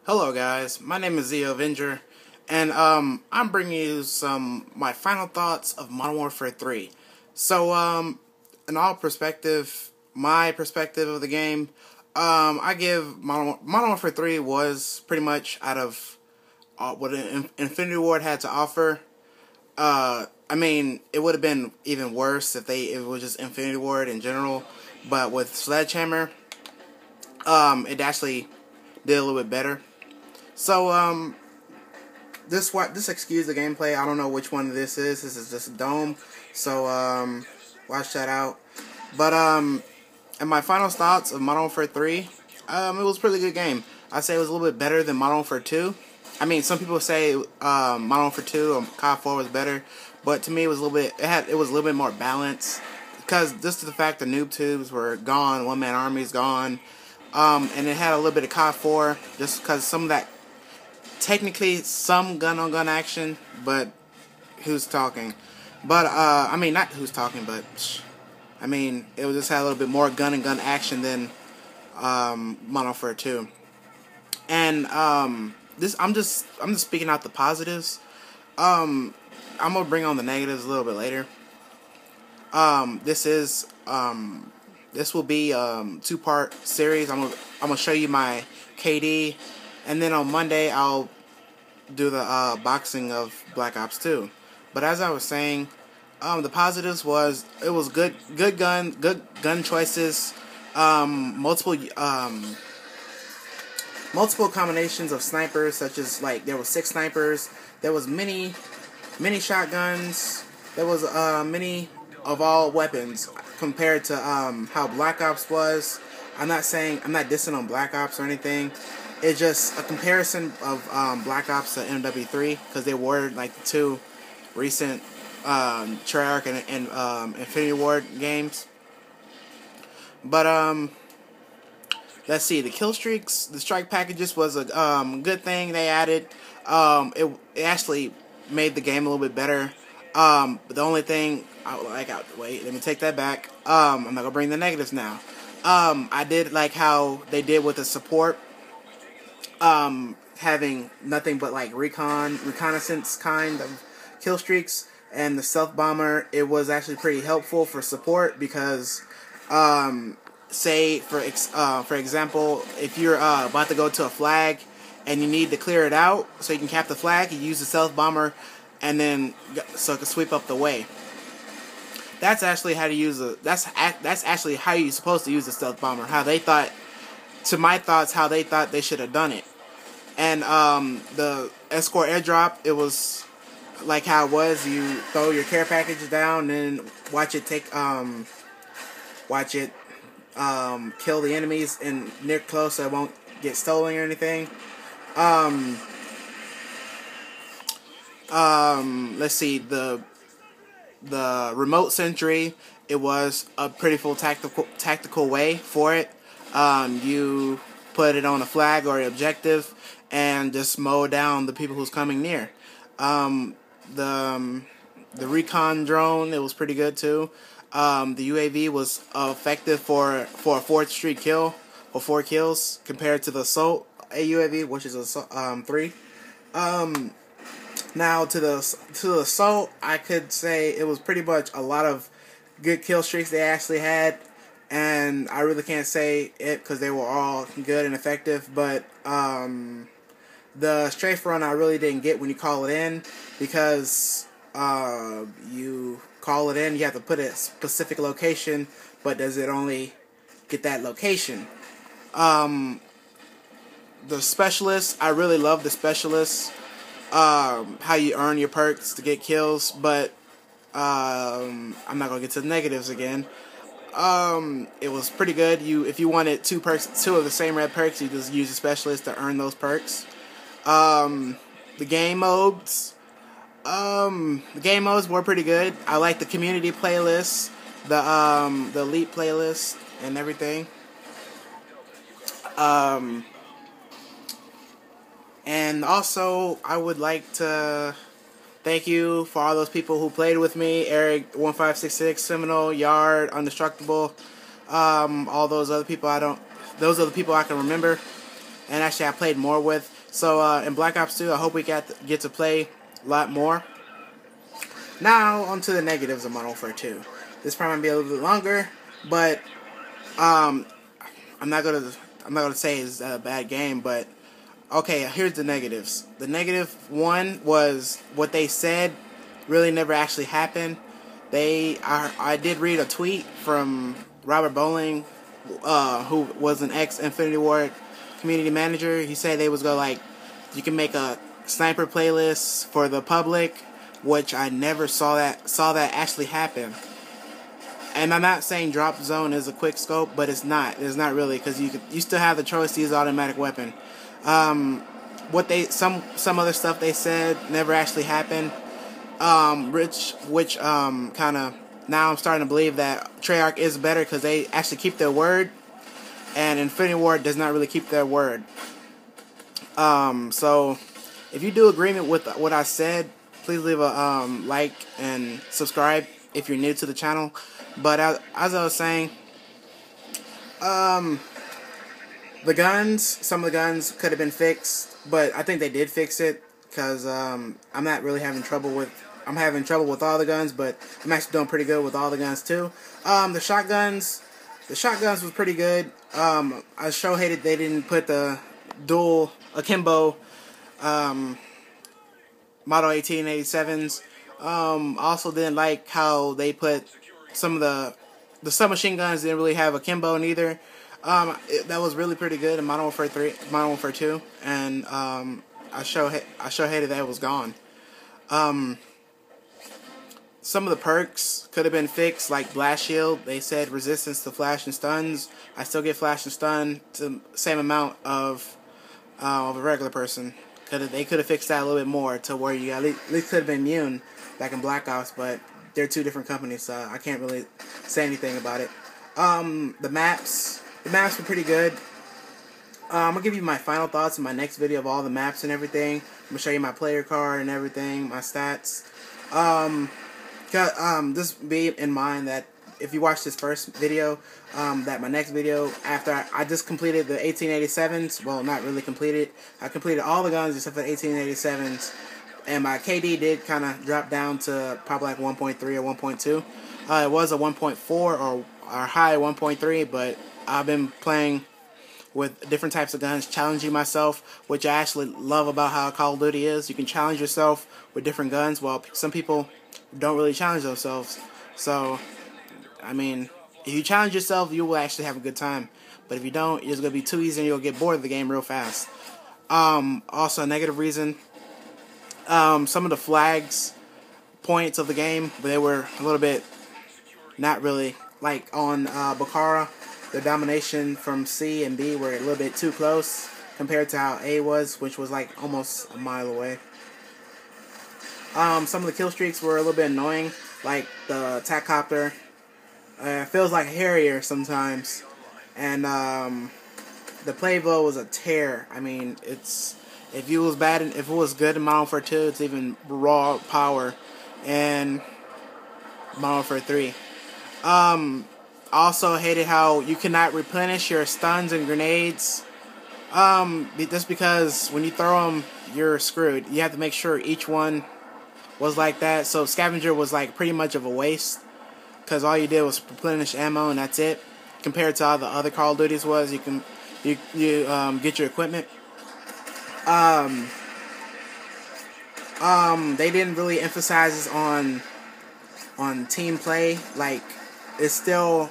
Hello guys, my name is Ze0's, and I'm bringing you my final thoughts of Modern Warfare 3. So in all perspective, my perspective of the game, I give Modern Warfare 3 was pretty much out of what Infinity Ward had to offer. I mean, it would have been even worse if it was just Infinity Ward in general, but with Sledgehammer, it actually did a little bit better. So, this excuse the gameplay. I don't know which one this is. This is just a dome. So, watch that out. But, and my final thoughts of Modern Warfare 3, it was a pretty good game. I'd say it was a little bit better than Modern Warfare 2. I mean, some people say, Modern Warfare 2 or COD 4 was better. But to me, it was a little bit, it was a little bit more balanced. Because just to the fact the noob tubes were gone, one-man army's gone. And it had a little bit of COD 4, just because some of that, technically some gun-on-gun action, but who's talking? But, I mean, not who's talking, but, I mean, it just had a little bit more gun-and-gun action than, Modern Warfare 2. And, I'm just speaking out the positives. I'm gonna bring on the negatives a little bit later. This will be two-part series. I'm gonna show you my KD, and then on Monday I'll do the boxing of Black Ops 2. But as I was saying, the positives was it was good gun choices, multiple combinations of snipers, such as like there were 6 snipers, there was many shotguns, there was many of all weapons compared to how Black Ops was. I'm not dissing on Black Ops or anything. It's just a comparison of Black Ops to MW3, because they were like the two recent Treyarch and Infinity Ward games. But let's see, the kill streaks, the strike packages was a good thing they added. It actually made the game a little bit better. But the only thing, wait, let me take that back. I'm not gonna bring the negatives now. I did like how they did with the support, having nothing but like reconnaissance kind of kill streaks, and the stealth bomber. It was actually pretty helpful for support because, say for example, if you're about to go to a flag and you need to clear it out so you can cap the flag, you use the stealth bomber, and then so it can sweep up the way. That's actually how to use that's actually how you're supposed to use the stealth bomber. How they thought, to my thoughts, how they thought they should have done it. And the escort airdrop, it was like how it was. You throw your care package down and watch it kill the enemies in near close, so it won't get stolen or anything. Let's see, the remote sentry, it was a pretty full tactical way for it. You put it on a flag or an objective and just mow down the people who's coming near. The recon drone, it was pretty good too. The UAV was effective for a 4th streak kill, or 4 kills, compared to the assault AUAV, which is 3. Now to the assault, I could say it was pretty much a lot of good kill streaks they actually had, and I really can't say it because they were all good and effective. But the strafe run I really didn't get when you call it in, because you call it in, you have to put a specific location, but does it only get that location? The specialists, I really love the specialists. How you earn your perks to get kills, but I'm not gonna get to the negatives again. It was pretty good. If you wanted 2 of the same red perks, you just use a specialist to earn those perks. The game modes, were pretty good. I like the community playlist, the elite playlist, and everything. And also, I would like to thank you for all those people who played with me. Eric, 1566, Seminole, Yard, Undestructible, all those other people those are the people I can remember. And actually I played more with. So in Black Ops 2, I hope we get to play a lot more. Now on to the negatives of Modern Warfare 2. This probably might be a little bit longer, but I'm not gonna say it's a bad game, but okay, here's the negatives. The negative one was what they said really never actually happened. I did read a tweet from Robert Bowling, who was an ex-Infinity Ward community manager. He said they was you can make a sniper playlist for the public, which I never saw that actually happen. And I'm not saying Drop Zone is a quick scope, but it's not. It's not really, because you still have the choice to use automatic weapon. Some other stuff they said never actually happened. Which kind of, now I'm starting to believe that Treyarch is better because they actually keep their word, and Infinity Ward does not really keep their word. So if you do agreement with what I said, please leave a like and subscribe if you're new to the channel. But as I was saying, some of the guns could have been fixed, but I think they did fix it, because I'm not really having trouble with. I'm having trouble with all the guns, but I'm actually doing pretty good with all the guns too. The shotguns was pretty good. I sure hated they didn't put the dual akimbo Model 1887s. Also didn't like how they put some of the submachine guns didn't really have akimbo neither. That was really pretty good in Modern Warfare 3, Modern Warfare 2, and I sure hated that it was gone. Some of the perks could have been fixed, like Blast Shield. They said resistance to flash and stuns. I still get flash and stun to the same amount of a regular person. They could have fixed that a little bit more to where you at least could have been immune back in Black Ops, but they're two different companies, so I can't really say anything about it. The maps were pretty good. I'm going to give you my final thoughts in my next video of all the maps and everything. I'm going to show you my player card and everything, my stats. Just be in mind that if you watch this first video, that my next video, after I just completed the 1887s, well, not really completed. I completed all the guns except for the 1887s. And my KD did kind of drop down to probably like 1.3 or 1.2. It was a 1.4 or high 1.3, but I've been playing with different types of guns, challenging myself, which I actually love about how Call of Duty is. You can challenge yourself with different guns, while some people don't really challenge themselves. So, I mean, if you challenge yourself, you will actually have a good time. But if you don't, it's going to be too easy and you'll get bored of the game real fast. Also, a negative reason, some of the flags points of the game, but they were a little bit not really, like on Bakara, the domination from C and B were a little bit too close compared to how A was, which was like almost a mile away. Some of the kill streaks were a little bit annoying, like the Tacopter. It feels like Harrier sometimes, and the Playvo was a tear. I mean, if it was bad and if it was good in Modern Warfare 2, it's even raw power in Modern Warfare 3. Also hated how you cannot replenish your stuns and grenades. Just because when you throw them, you're screwed. You have to make sure each one was like that. So Scavenger was like pretty much of a waste, because all you did was replenish ammo and that's it. Compared to how the other Call of Duties was, you get your equipment. They didn't really emphasize on team play. Like, it's still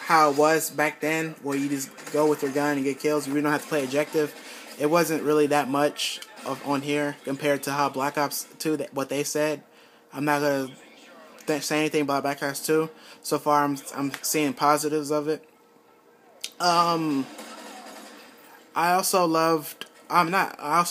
how it was back then, where you just go with your gun and get kills. You really don't have to play objective. It wasn't really that much on here compared to how Black Ops 2, what they said. I'm not gonna say anything about Black Ops 2. So far, I'm seeing positives of it. I also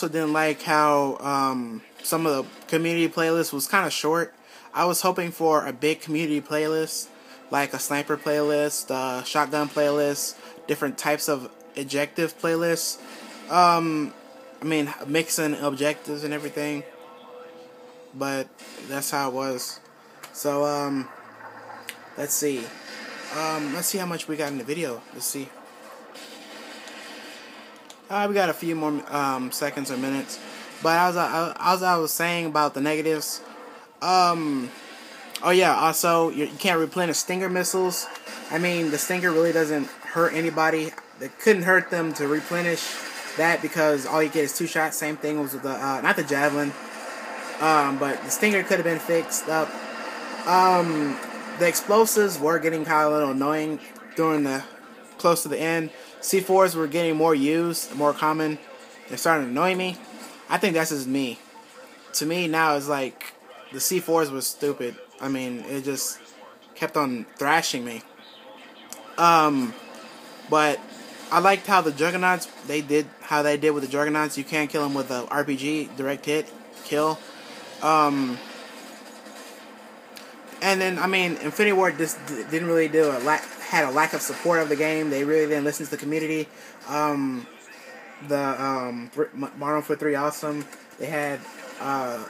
didn't like how some of the community playlists was kind of short. I was hoping for a big community playlist, like a sniper playlist, shotgun playlist, different types of objective playlists. I mean, mixing objectives and everything. But that's how it was. So, let's see. Let's see how much we got in the video. Let's see. We got a few more seconds or minutes. But as I was saying about the negatives, oh yeah, also you can't replenish Stinger missiles. I mean, the Stinger really doesn't hurt anybody. It couldn't hurt them to replenish that because all you get is 2 shots. Same thing was with the not the Javelin, but the Stinger could have been fixed up. The explosives were getting kind of a little annoying during the close to the end. C4s were getting more used, more common. They're starting to annoy me. I think that's just me. To me now, it's like the C4s was stupid. I mean, it just kept on thrashing me. But I liked how the Juggernauts how they did with the Juggernauts. You can't kill them with a RPG, direct hit, kill. And then, I mean, Infinity Ward just didn't really had a lack of support of the game. They really didn't listen to the community. Modern Warfare 3 Awesome. They had,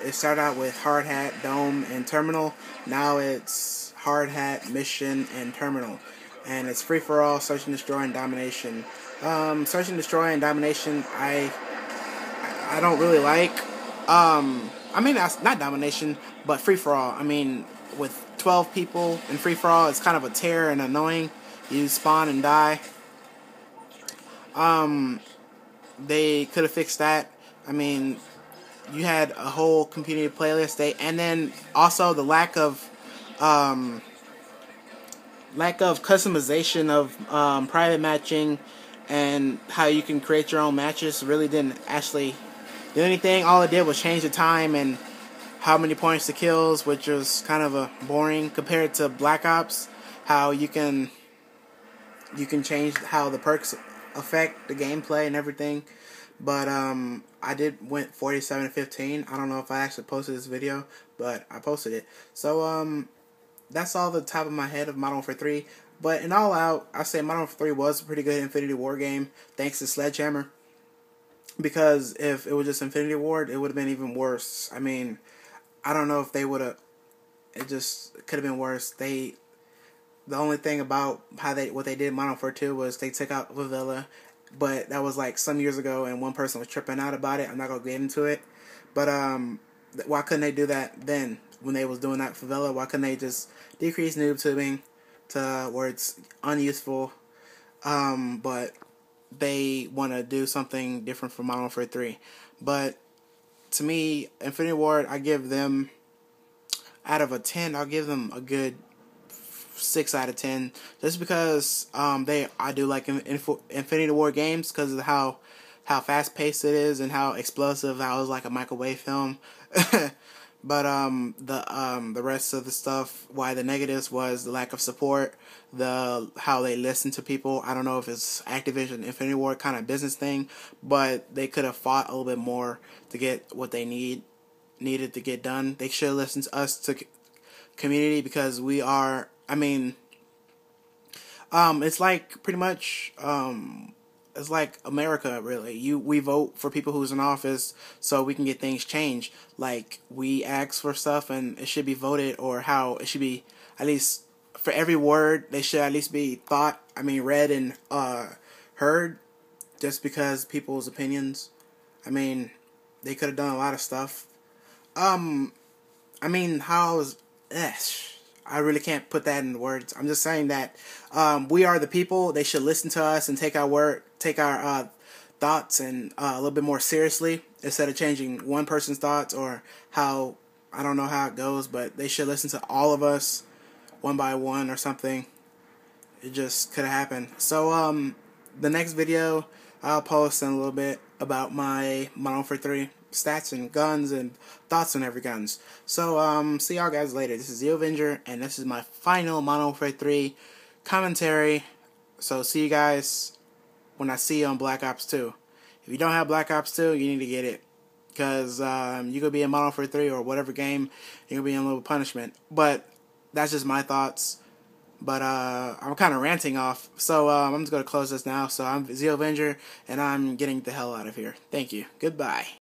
it started out with Hard Hat, Dome, and Terminal. Now it's Hard Hat, Mission, and Terminal. And it's free for all, Search and Destroy, and Domination. Search and Destroy and Domination, I don't really like. I mean, that's not Domination, but free for all. I mean, with 12 people in free for all, it's kind of a tear and annoying. You spawn and die. They could have fixed that. I mean, you had a whole community playlist, and then also the lack of customization of private matching and how you can create your own matches really didn't actually do anything. All it did was change the time and how many points to kills, which was kind of boring compared to Black Ops. How you can change how the perks affect the gameplay and everything. But I went 47-15. I don't know if I actually posted this video, but I posted it. So that's all the top of my head of Modern Warfare 3. But in all out, I say Modern Warfare 3 was a pretty good Infinity War game, thanks to Sledgehammer. Because if it was just Infinity Ward, it would have been even worse. I mean, I don't know if they would have. It just could have been worse. The only thing about what they did in Modern Warfare 2 was they took out Favela, but that was like some years ago, and one person was tripping out about it. I'm not gonna get into it, but why couldn't they do that then when they was doing that Favela? Why couldn't they just decrease noob tubing to where it's unuseful? But they want to do something different for Modern Warfare 3. But to me, Infinity Ward, I give them, out of a 10, I'll give them a good 6 out of 10. Just because I do like Infinity Ward games because of how fast paced it is and how explosive. How it's like a microwave film. But the rest of the stuff, why the negatives was the lack of support, how they listen to people. I don't know if it's Activision Infinity Ward kind of business thing, but they could have fought a little bit more to get what they needed to get done. They should listen to us, to community, because we are. I mean, it's like pretty much. It's like America, really. We vote for people who's in office so we can get things changed. Like, we ask for stuff and it should be voted, or how it should be, at least for every word, they should at least be read and heard, just because people's opinions. I mean, they could have done a lot of stuff. I really can't put that in words. I'm just saying that we are the people. They should listen to us and take our thoughts and a little bit more seriously, instead of changing one person's thoughts, or how, I don't know how it goes, but they should listen to all of us one by one or something. It just could have happened. So the next video I'll post in a little bit about my Modern Warfare 3 stats and guns and thoughts on every guns. So see y'all guys later. This is Ze0's, and this is my final Modern Warfare 3 commentary. So see you guys when I see you on Black Ops 2. If you don't have Black Ops 2, you need to get it, because you could be in Modern Warfare 3 or whatever game, you're gonna be in a little punishment. But that's just my thoughts. But I'm kind of ranting off, so I'm just gonna close this now. So I'm Ze0's, and I'm getting the hell out of here. Thank you. Goodbye.